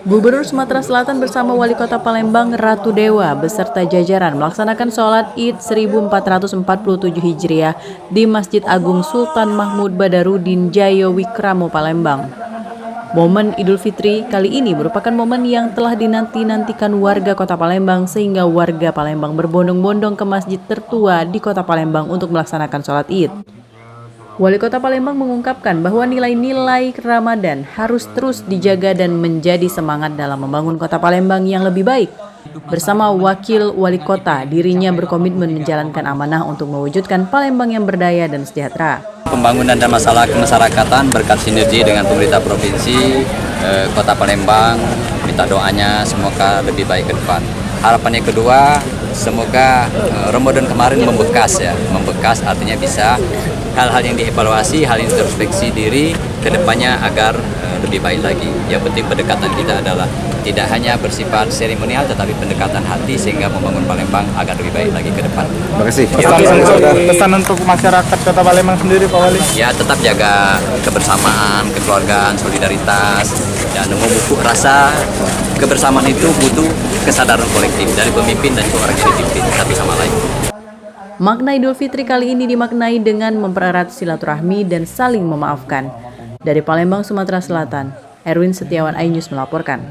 Gubernur Sumatera Selatan bersama Wali Kota Palembang Ratu Dewa beserta jajaran melaksanakan sholat Id 1447 Hijriah di Masjid Agung Sultan Mahmud Badarudin Jayo Wikramo Palembang. Momen Idul Fitri kali ini merupakan momen yang telah dinanti-nantikan warga Kota Palembang sehingga warga Palembang berbondong-bondong ke masjid tertua di Kota Palembang untuk melaksanakan sholat Id. Wali Kota Palembang mengungkapkan bahwa nilai-nilai Ramadan harus terus dijaga dan menjadi semangat dalam membangun Kota Palembang yang lebih baik. Bersama Wakil Wali Kota, dirinya berkomitmen menjalankan amanah untuk mewujudkan Palembang yang berdaya dan sejahtera. Pembangunan dan masalah kemasyarakatan berkat sinergi dengan pemerintah provinsi, Kota Palembang, minta doanya semoga lebih baik ke depan. Harapannya kedua, semoga Ramadan kemarin membekas artinya bisa hal-hal yang dievaluasi, hal yang introspeksi diri ke depannya agar lebih baik lagi. Yang penting pendekatan kita adalah tidak hanya bersifat seremonial tetapi pendekatan hati sehingga membangun Palembang agar lebih baik lagi ke depan. Terima kasih. Pesan untuk masyarakat Kota Palembang sendiri, Pak Wali? Ya, tetap jaga kebersamaan, kekeluargaan, solidaritas, dan memupuk rasa kebersamaan itu butuh kesadaran kolektif dari pemimpin dan juga orang yang dipimpin, tapi sama lain. Makna Idul Fitri kali ini dimaknai dengan mempererat silaturahmi dan saling memaafkan. Dari Palembang, Sumatera Selatan, Erwin Setiawan, iNews melaporkan.